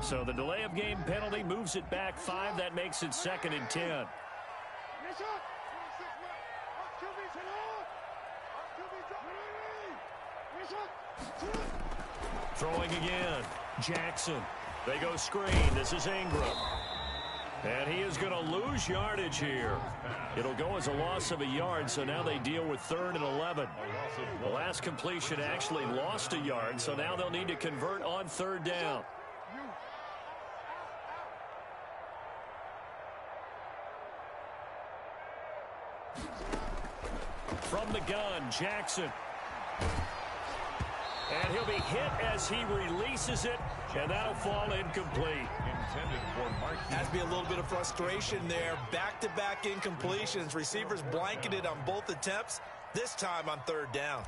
So the delay of game penalty moves it back 5. That makes it 2nd and 10. Throwing again. Jackson. They go screen. This is Ingram. And he is going to lose yardage here. It'll go as a loss of a yard, so now they deal with 3rd and 11. The last completion actually lost a yard, so now they'll need to convert on 3rd down. From the gun, Jackson. And he'll be hit as he releases it, and that'll fall incomplete. Has to be a little bit of frustration there. Back-to-back incompletions. Receivers blanketed on both attempts, this time on 3rd down.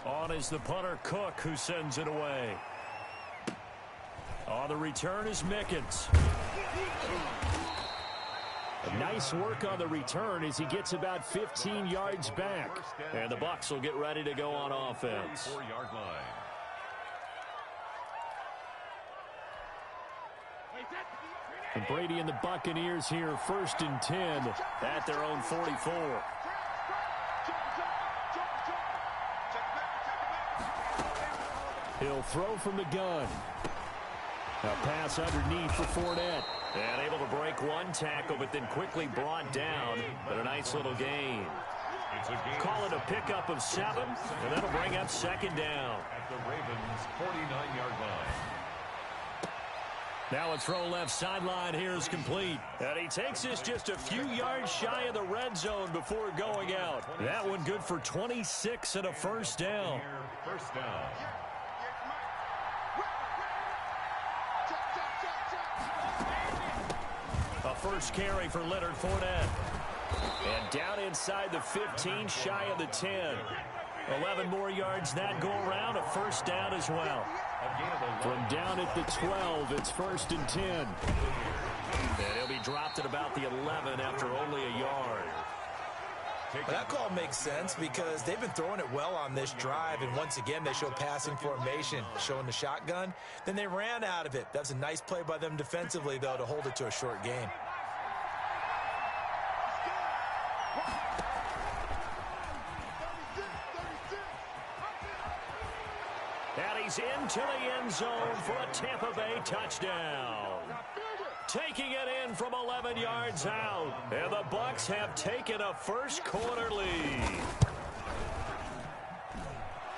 On is the punter, Cook, who sends it away. On the return is Mickens. Nice work on the return as he gets about 15 yards back. And the Bucs will get ready to go on offense. And Brady and the Buccaneers here, 1st and 10 at their own 44. He'll throw from the gun. A pass underneath for Fournette. And able to break one tackle, but then quickly brought down. But a nice little gain. Call it a pickup of 7, and that'll bring up 2nd down. At the Ravens' 49-yard line. Now a throw left sideline here is complete. And he takes this just a few yards shy of the red zone before going out. That one good for 26 and a 1st down. First down. A first carry for Leonard Fournette. And down inside the 15, shy of the 10. 11 more yards that go around, a 1st down as well. From down at the 12, it's 1st and 10. And he'll be dropped at about the 11 after only a yard. That call makes sense because they've been throwing it well on this drive, and once again they show passing formation, showing the shotgun. Then they ran out of it. That's a nice play by them defensively, though, to hold it to a short gain. And he's into the end zone for a Tampa Bay touchdown. Taking it in from 11 yards out. And the Bucs have taken a first-quarter lead.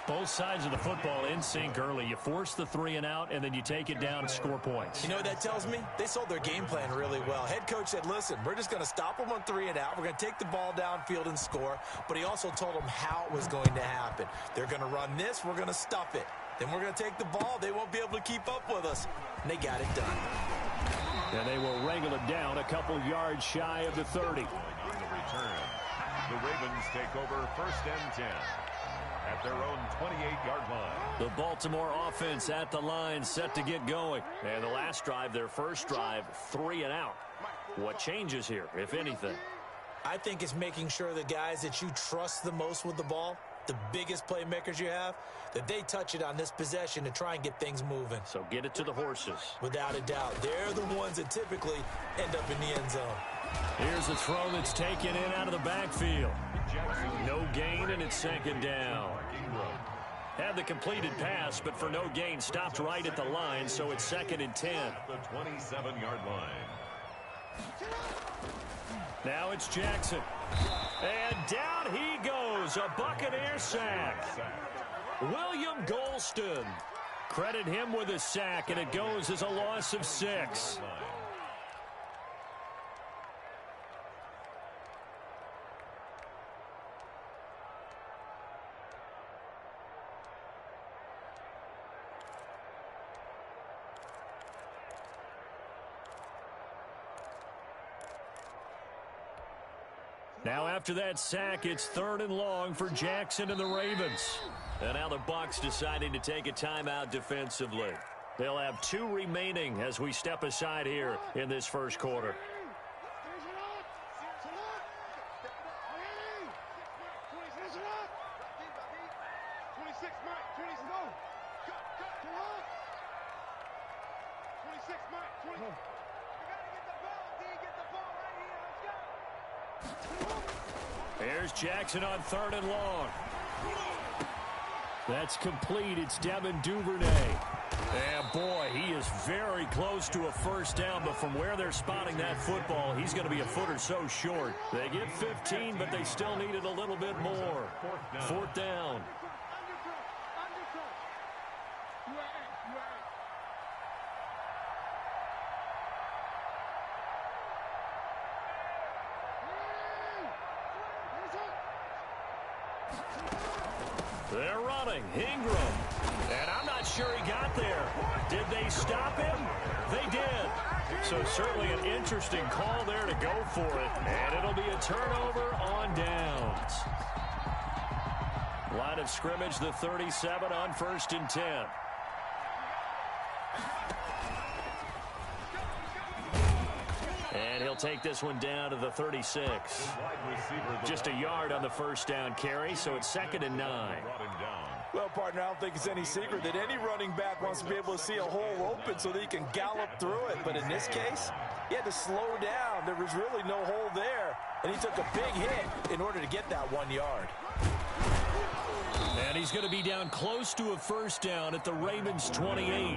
Both sides of the football in sync early. You force the 3 and out, and then you take it down and score points. You know what that tells me? They sold their game plan really well. Head coach said, listen, we're just going to stop them on 3 and out. We're going to take the ball downfield and score. But he also told them how it was going to happen. They're going to run this. We're going to stuff it. Then we're going to take the ball. They won't be able to keep up with us. And they got it done. And they will wrangle it down a couple yards shy of the 30. On the return, the Ravens take over 1st and 10 at their own 28-yard line. The Baltimore offense at the line, set to get going. And the last drive, their first drive, 3 and out. What changes here, if anything? I think it's making sure the guys that you trust the most with the ball, the biggest playmakers you have, that they touch it on this possession to try and get things moving. So get it to the horses. Without a doubt. They're the ones that typically end up in the end zone. Here's a throw that's taken in out of the backfield. No gain, and it's 2nd down. Had the completed pass, but for no gain, stopped right at the line, so it's 2nd and 10. At the 27-yard line. Now it's Jackson. And down he goes, a Buccaneer sack. William Golston. Credit him with a sack, and it goes as a loss of 6. Now after that sack, it's 3rd and long for Jackson and the Ravens. And now the Bucs deciding to take a timeout defensively. They'll have 2 remaining as we step aside here in this first quarter. Here's Jackson on 3rd and long. That's complete. It's Devin Duvernay. And boy, he is very close to a first down, but from where they're spotting that football, he's going to be a foot or so short. They get 15, but they still needed a little bit more. 4th down. They're running. Ingram. And I'm not sure he got there. Did they stop him? They did. So certainly an interesting call there to go for it. And it'll be a turnover on downs. Line of scrimmage, the 37 on 1st and 10. And he'll take this one down to the 36. Just a yard on the first down carry, so it's 2nd and 9. Well, partner, I don't think it's any secret that any running back wants to be able to see a hole open so that he can gallop through it. But in this case, he had to slow down. There was really no hole there, and he took a big hit in order to get that 1 yard. And he's going to be down close to a first down at the Ravens' 28. He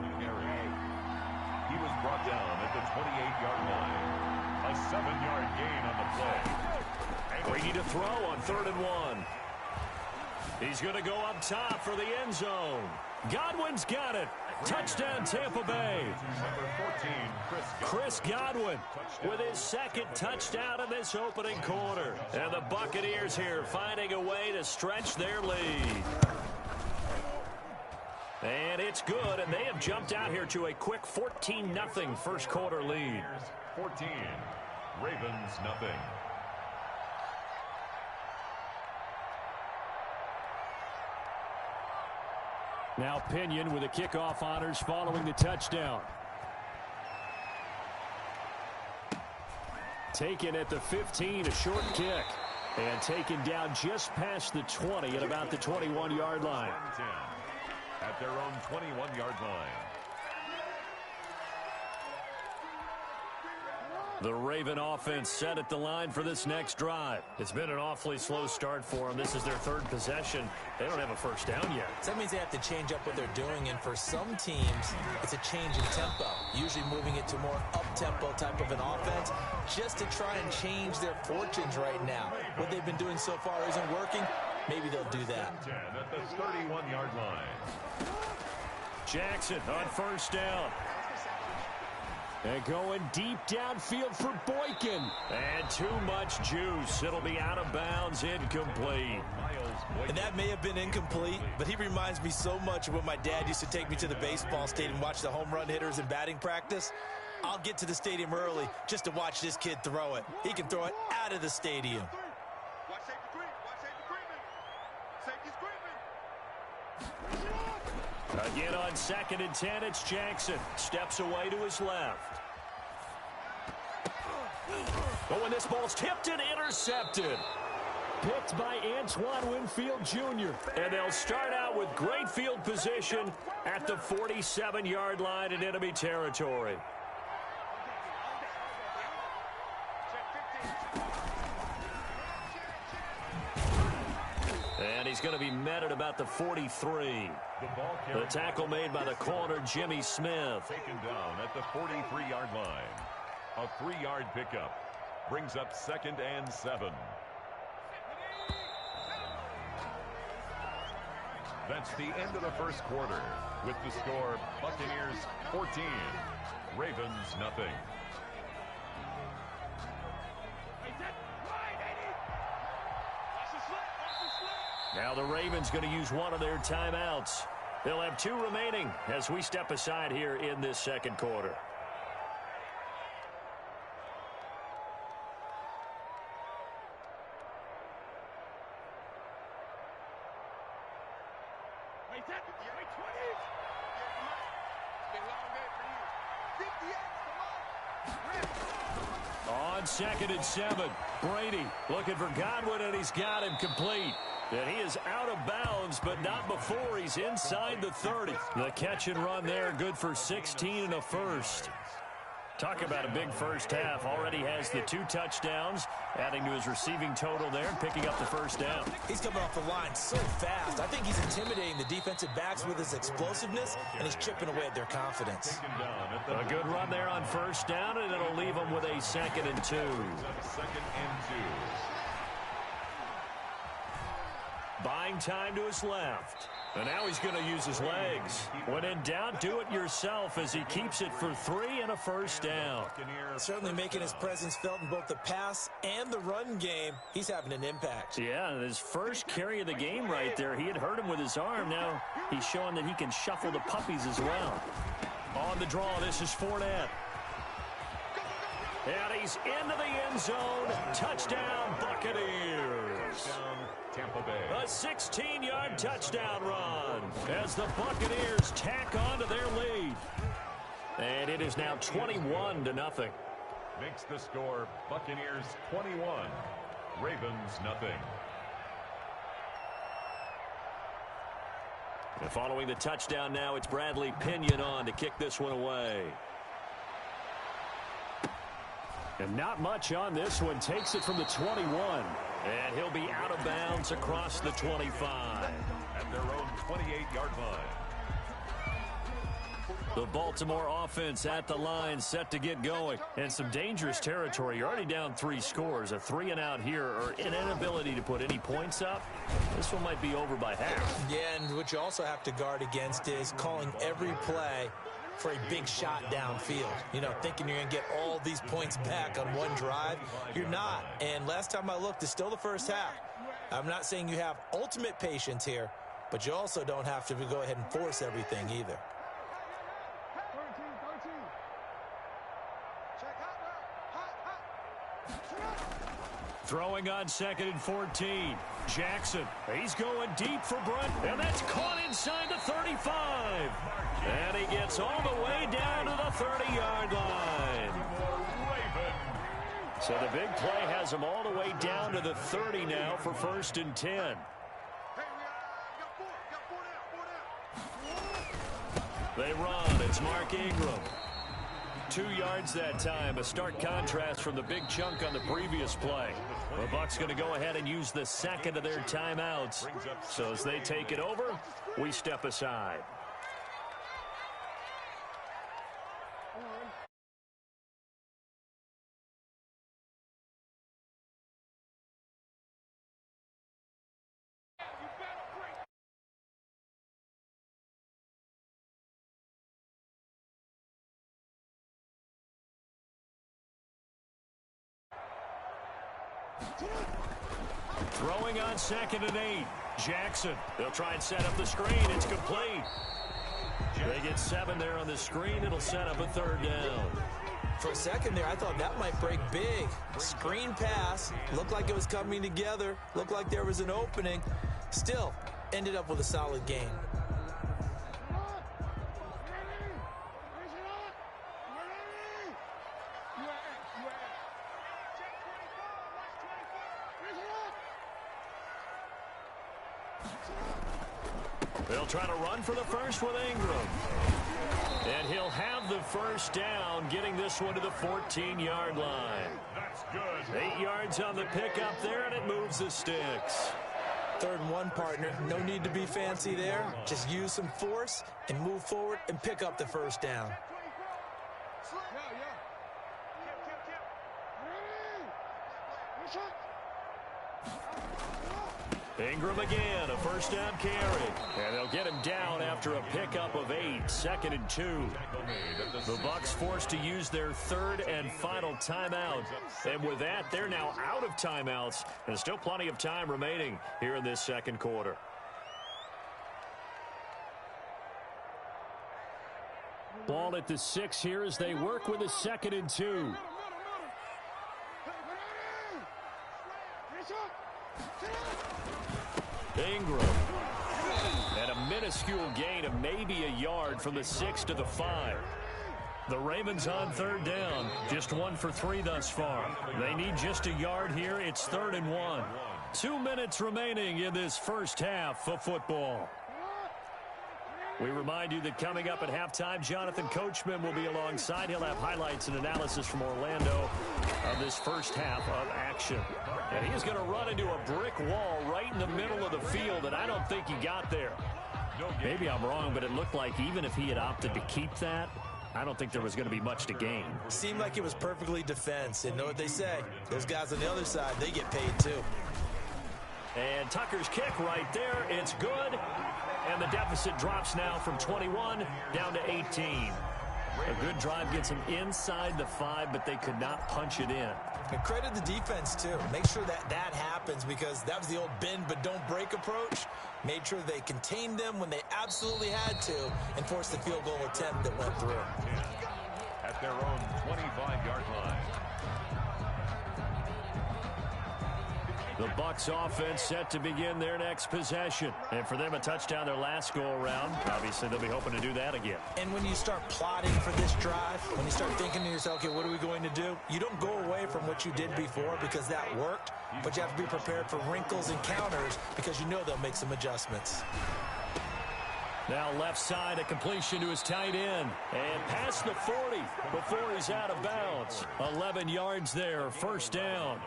was brought down at the 28-yard line. A 7-yard gain on the play. Brady to throw on 3rd and 1. He's going to go up top for the end zone. Godwin's got it. Touchdown, Tampa Bay. Number 14, Chris Godwin with his 2nd touchdown in this opening quarter. And the Buccaneers here finding a way to stretch their lead. And it's good, and they have jumped out here to a quick 14-0 first quarter lead. 14, Ravens nothing. Now Pinion with the kickoff honors following the touchdown. Taken at the 15, a short kick. And taken down just past the 20 at about the 21-yard line. At their own 21-yard line. The Raven offense set at the line for this next drive. It's been an awfully slow start for them. This is their 3rd possession. They don't have a first down yet. So that means they have to change up what they're doing, and for some teams, it's a change in tempo, usually moving it to more up-tempo type of an offense, just to try and change their fortunes right now. What they've been doing so far isn't working. Maybe they'll do that. 10 at the 31-yard line. Jackson on first down. And going deep downfield for Boykin. And too much juice. It'll be out of bounds, incomplete. And that may have been incomplete, but he reminds me so much of when my dad used to take me to the baseball stadium and watch the home run hitters in batting practice. I'll get to the stadium early just to watch this kid throw it. He can throw it out of the stadium. Watch safety creeping. Again on 2nd and 10, it's Jackson. Steps away to his left. Oh, and this ball's tipped and intercepted. Picked by Antoine Winfield Jr. And they'll start out with great field position at the 47-yard line in enemy territory. And he's going to be met at about the 43. The tackle made by the corner, Jimmy Smith. Taken down at the 43-yard line. A 3-yard pickup brings up 2nd and 7. That's the end of the first quarter with the score Buccaneers 14, Ravens nothing. Now the Ravens going to use one of their timeouts. They'll have 2 remaining as we step aside here in this second quarter. On 2nd and 7, Brady looking for Godwin, and he's got him complete. And he is out of bounds, but not before he's inside the 30. The catch and run there, good for 16 and a first. Talk about a big first half. Already has the 2 touchdowns, adding to his receiving total there and picking up the first down. He's coming off the line so fast. I think he's intimidating the defensive backs with his explosiveness, and he's chipping away at their confidence. A good run there on first down, and it'll leave him with a 2nd and 2. Buying time to his left. And now he's going to use his legs. When in doubt, do it yourself as he keeps it for 3 and a first down. Certainly making his presence felt in both the pass and the run game. He's having an impact. Yeah, his first carry of the game right there. He had hurt him with his arm. Now he's showing that he can shuffle the puppies as well. On the draw, this is Fournette. And he's into the end zone. Touchdown, Buccaneers. Tampa Bay. A 16-yard touchdown run as the Buccaneers tack on to their lead. And it is now 21-0. Makes the score Buccaneers 21, Ravens nothing. And following the touchdown now, it's Bradley Pinion on to kick this one away. And not much on this one. Takes it from the 21. And he'll be out of bounds across the 25. At their own 28-yard line. The Baltimore offense at the line, set to get going. And some dangerous territory. You're already down 3 scores. A 3-and-out here, or an inability to put any points up. This one might be over by half. Yeah, and what you also have to guard against is calling every play for a big shot downfield. You know, thinking you're going to get all these points back on one drive. You're not. And last time I looked, it's still the first half. I'm not saying you have ultimate patience here, but you also don't have to go ahead and force everything either. Throwing on 2nd and 14. Jackson, he's going deep for Brunt, and that's caught inside the 35. And he gets all the way down to the 30-yard line. So the big play has him all the way down to the 30 now for 1st and 10. They run. It's Mark Ingram. 2 yards that time. A stark contrast from the big chunk on the previous play. The Bucs going to go ahead and use the 2nd of their timeouts. So as they take it over, we step aside. Throwing on 2nd and 8. Jackson. They'll try and set up the screen. It's complete. They get 7 there on the screen. It'll set up a 3rd down. For a second there, I thought that might break big. Screen pass. Looked like it was coming together. Looked like there was an opening. Still, ended up with a solid gain. They'll try to run for the first with Ingram. And he'll have the first down, getting this one to the 14-yard line. That's good. 8 yards on the pickup there, and it moves the sticks. 3rd and 1, partner. No need to be fancy there. Just use some force and move forward and pick up the first down. Ingram again, a first down carry. And they'll get him down after a pickup of 8, 2nd and 2. The Bucs forced to use their 3rd and final timeout. And with that, they're now out of timeouts. And still plenty of time remaining here in this 2nd quarter. Ball at the 6 here as they work with a 2nd and 2. Ingram. And a minuscule gain of maybe a yard from the 6 to the 5. The Ravens on 3rd down. Just 1 for 3 thus far. They need just a yard here. It's 3rd and 1. 2 minutes remaining in this first half of football. We remind you that coming up at halftime, Jonathan Coachman will be alongside. He'll have highlights and analysis from Orlando of this first half of action. And he's going to run into a brick wall right in the middle of the field, and I don't think he got there. Maybe I'm wrong, but it looked like even if he had opted to keep that, I don't think there was going to be much to gain. Seemed like it was perfectly defense. And know what they say? Those guys on the other side, they get paid too. And Tucker's kick right there. It's good. And the deficit drops now from 21 down to 18. A good drive gets them inside the 5, but they could not punch it in. And credit the defense, too. Make sure that happens, because that was the old bend but don't break approach. Made sure they contained them when they absolutely had to and forced the field goal attempt that went through. At their own 25-yard line. The Bucs offense set to begin their next possession. And for them, a touchdown their last go-around. Obviously, they'll be hoping to do that again. And when you start plotting for this drive, when you start thinking to yourself, okay, what are we going to do? You don't go away from what you did before because that worked, but you have to be prepared for wrinkles and counters because you know they'll make some adjustments. Now left side, a completion to his tight end. And past the 40 before he's out of bounds. 11 yards there, first down.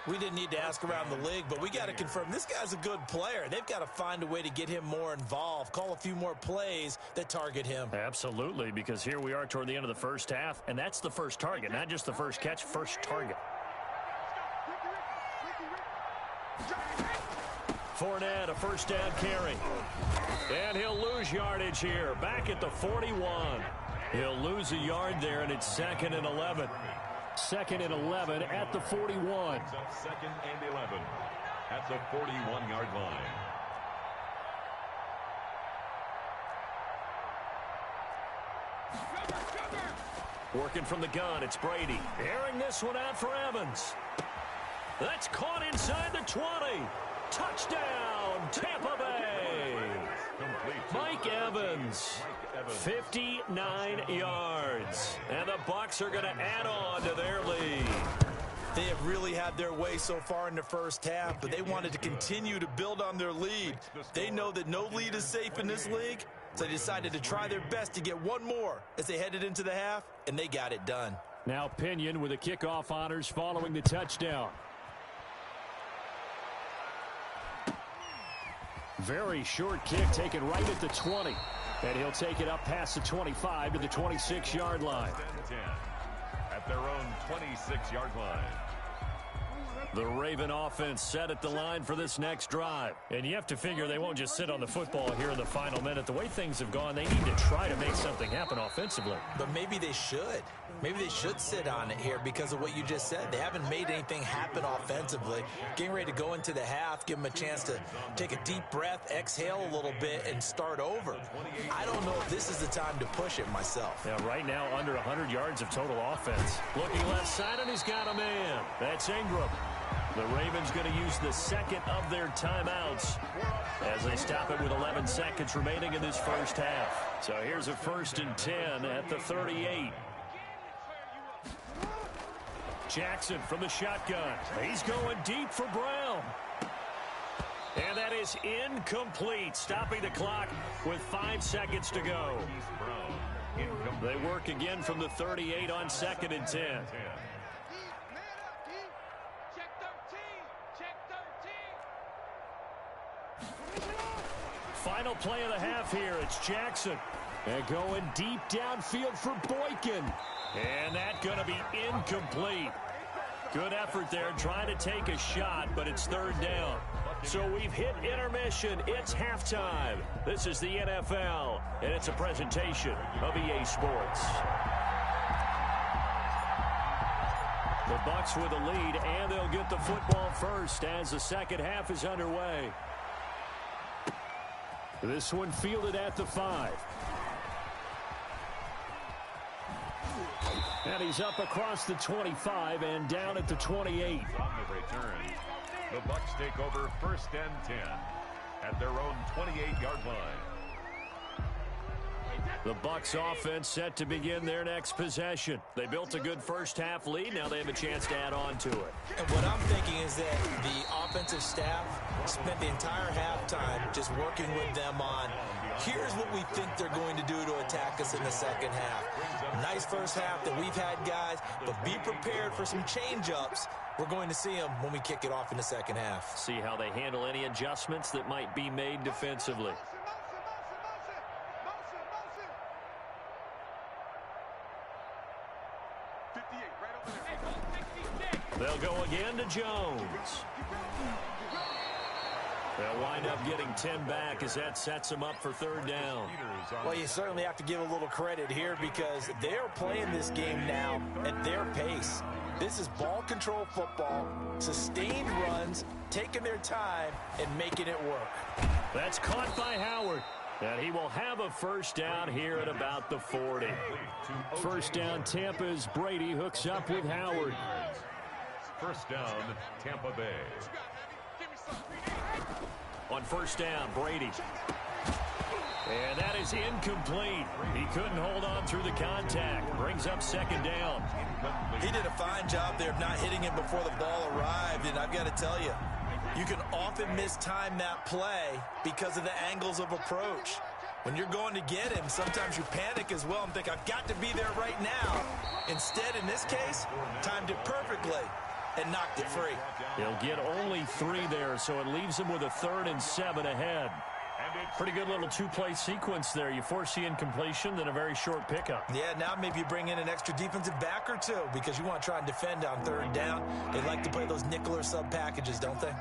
We didn't need to ask around the league, but we got to confirm this guy's a good player. They've got to find a way to get him more involved, call a few more plays that target him. Absolutely, because here we are toward the end of the first half, and that's the first target, not just the first catch, first target. Fournette, a first down carry. And he'll lose yardage here, back at the 41. He'll lose a yard there, and it's 2nd and 11. 2nd and 11 at the 41. 2nd and 11 at the 41-yard line. Working from the gun, it's Brady. Airing this one out for Evans. That's caught inside the 20. Touchdown, Tampa Bay. Mike Evans. 59 yards. And the Bucs are going to add on to their lead. They have really had their way so far in the first half, but they wanted to continue to build on their lead. They know that no lead is safe in this league, so they decided to try their best to get one more as they headed into the half, and they got it done. Now Pinion with the kickoff honors following the touchdown. Very short kick taken right at the 20. And he'll take it up past the 25 to the 26-yard line. 10 at their own 26-yard line. The Raven offense set at the line for this next drive. And you have to figure they won't just sit on the football here in the final minute. The way things have gone, they need to try to make something happen offensively. But maybe they should. Maybe they should sit on it here because of what you just said. They haven't made anything happen offensively. Getting ready to go into the half, give them a chance to take a deep breath, exhale a little bit, and start over. I don't know if this is the time to push it myself. Yeah, right now under 100 yards of total offense. Looking left side, and he's got a man. That's Ingram. The Ravens going to use the second of their timeouts as they stop it with 11 seconds remaining in this first half. So here's a 1st and 10 at the 38. Jackson from the shotgun. He's going deep for Brown. And that is incomplete, stopping the clock with 5 seconds to go. They work again from the 38 on 2nd and 10. Final play of the half here. It's Jackson. And going deep downfield for Boykin. And that's going to be incomplete. Good effort there trying to take a shot, but it's 3rd down. So we've hit intermission. It's halftime. This is the NFL, and it's a presentation of EA Sports. The Bucs with a lead, and they'll get the football first as the second half is underway. This one fielded at the 5. And he's up across the 25 and down at the 28. On the return, the Bucs take over 1st and 10 at their own 28-yard line. The Bucs offense set to begin their next possession. They built a good first-half lead. Now they have a chance to add on to it. And what I'm thinking is that the offensive staff spent the entire halftime just working with them on, here's what we think they're going to do to attack us in the second half. Nice first half that we've had, guys, but be prepared for some change-ups. We're going to see them when we kick it off in the second half. See how they handle any adjustments that might be made defensively. They'll go again to Jones. They'll wind up getting 10 back as that sets them up for third down. Well, you certainly have to give a little credit here because they're playing this game now at their pace. This is ball control football, sustained runs, taking their time and making it work. That's caught by Howard. And he will have a first down here at about the 40. First down, Tampa's Brady hooks up with Howard. First down, Tampa Bay. On first down, Brady. And that is incomplete. He couldn't hold on through the contact. Brings up second down. He did a fine job there of not hitting him before the ball arrived. And I've got to tell you, you can often mistime that play because of the angles of approach. When you're going to get him, sometimes you panic as well and think, I've got to be there right now. Instead, in this case, timed it perfectly and knocked it free. He'll get only 3 there, so it leaves him with a 3rd and 7 ahead. Pretty good little two-play sequence there. You force the incompletion, then a very short pickup. Yeah, now maybe you bring in an extra defensive back or two because you want to try and defend on 3rd down. They like to play those nickel or sub packages, don't they?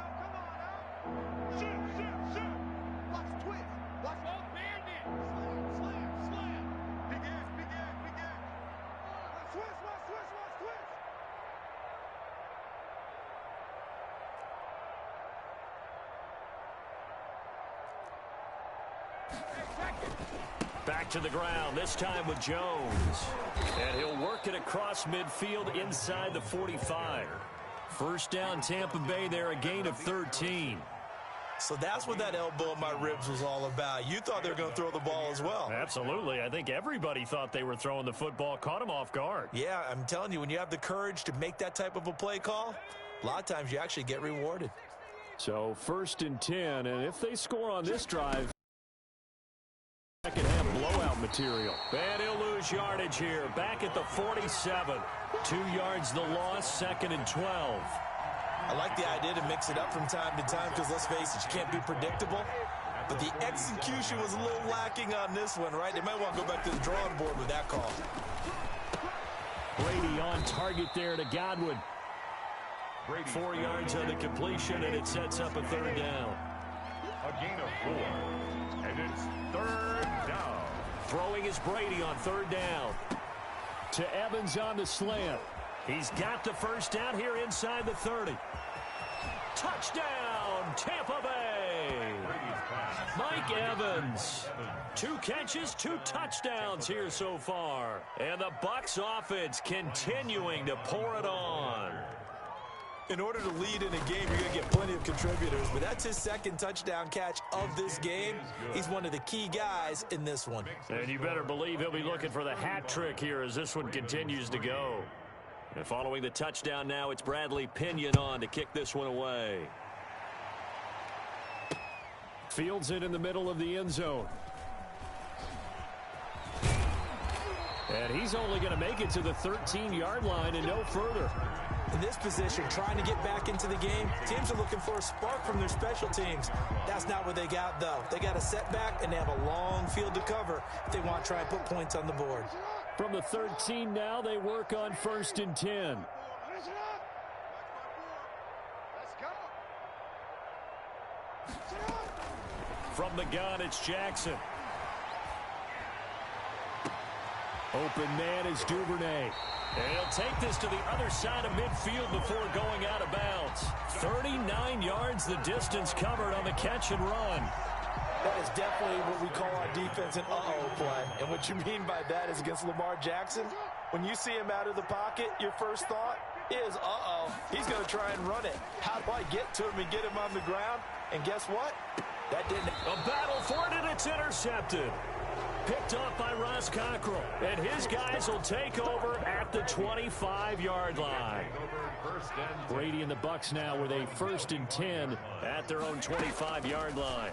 Back to the ground, this time with Jones. And he'll work it across midfield inside the 45. First down, Tampa Bay there, a gain of 13. So that's what that elbow in my ribs was all about. You thought they were going to throw the ball as well. Absolutely. I think everybody thought they were throwing the football, caught him off guard. Yeah, I'm telling you, when you have the courage to make that type of a play call, a lot of times you actually get rewarded. So 1st and 10, and if they score on this drive, second half blowout material. And he'll lose yardage here. Back at the 47. 2 yards the loss, 2nd and 12. I like the idea to mix it up from time to time because, let's face it, you can't be predictable. But the execution was a little lacking on this one, right? They might want to go back to the drawing board with that call. Brady on target there to Godwin. 4 yards on the completion, and it sets up a 3rd down. A gain of 4. And it's 3rd down. Throwing is Brady on 3rd down. To Evans on the slant. He's got the first down here inside the 30. Touchdown, Tampa Bay. Mike Evans. 2 catches, 2 touchdowns here so far. And the Bucs offense continuing to pour it on. In order to lead in a game, you're going to get plenty of contributors, but that's his 2nd touchdown catch of this game. He's one of the key guys in this one. And you better believe he'll be looking for the hat trick here as this one continues to go. And following the touchdown now, it's Bradley Pinion on to kick this one away. Fields it in the middle of the end zone. And he's only going to make it to the 13-yard line and no further. In this position, trying to get back into the game, teams are looking for a spark from their special teams. That's not what they got, though. They got a setback, and they have a long field to cover if they want to try and put points on the board. From the 13 now, they work on 1st and 10. From the gun, it's Jackson. Open man is Duvernay. And he'll take this to the other side of midfield before going out of bounds. 39 yards the distance covered on the catch and run. That is definitely what we call our defense an uh-oh play. And what you mean by that is against Lamar Jackson, when you see him out of the pocket, your first thought is, uh-oh, he's going to try and run it. How do I get to him and get him on the ground? And guess what? That didn't. A battle for it, and it's intercepted. Picked off by Ross Cockrell. And his guys will take over at the 25-yard line. Brady and the Bucs now with a 1st and 10 at their own 25-yard line.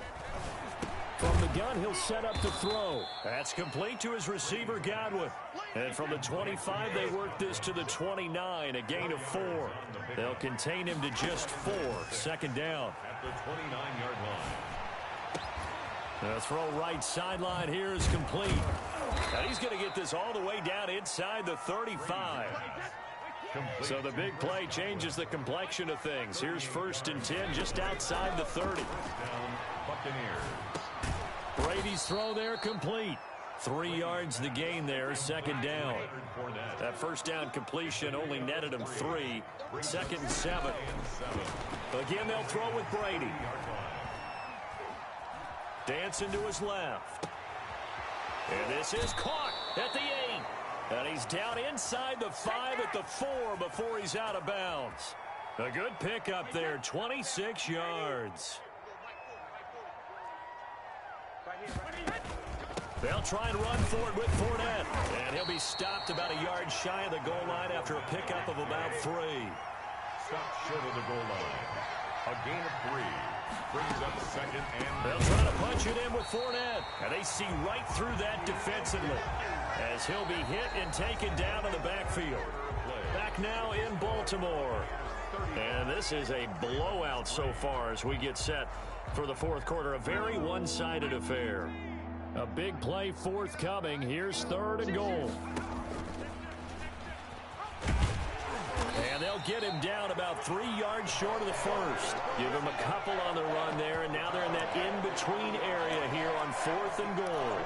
From the gun, he'll set up to throw. That's complete to his receiver, Godwin. And from the 25, they work this to the 29, a gain of 4. They'll contain him to just 4. 2nd down. At the 29-yard line. The throw right sideline here is complete. And he's going to get this all the way down inside the 35. So the big play changes the complexion of things. Here's 1st and 10 just outside the 30. Down, Buccaneers. Brady's throw there complete. 3 yards the gain there, 2nd down. That 1st down completion only netted him 3. 2nd and 7. Again, they'll throw with Brady. Dancing to his left. And this is caught at the 8. And he's down inside the 5 at the 4 before he's out of bounds. A good pickup there, 26 yards. They'll try and run forward with Fournette. And he'll be stopped about a yard shy of the goal line after a pickup of about 3. Stopped short of the goal line. A gain of 3. Brings up 2nd and... They'll try to punch it in with Fournette. And they see right through that defensively as he'll be hit and taken down in the backfield. Back now in Baltimore. And this is a blowout so far as we get set for the 4th quarter. A very one-sided affair. A big play forthcoming. Here's 3rd and goal. And they'll get him down about 3 yards short of the 1st. Give him a couple on the run there, and now they're in that in-between area here on 4th and goal.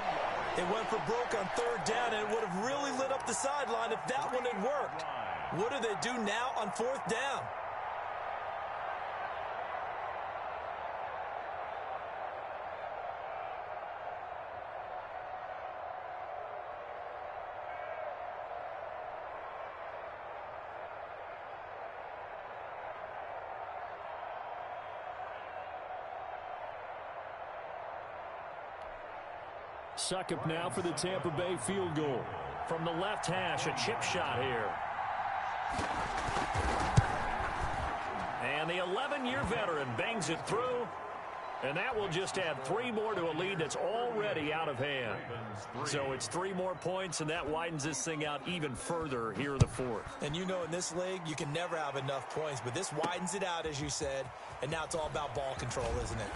It went for broke on 3rd down, and it would have really lit up the sideline if that one had worked. What do they do now on 4th down? Succop now for the Tampa Bay field goal. From the left hash, a chip shot here. And the 11-year veteran bangs it through. And that will just add 3 more to a lead that's already out of hand. So it's 3 more points, and that widens this thing out even further here in the 4th. And you know in this league, you can never have enough points. But this widens it out, as you said. And now it's all about ball control, isn't it?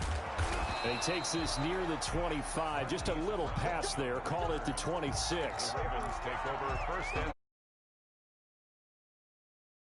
And he takes this near the 25. Just a little pass there. Call it the 26. Ravens take over 1st and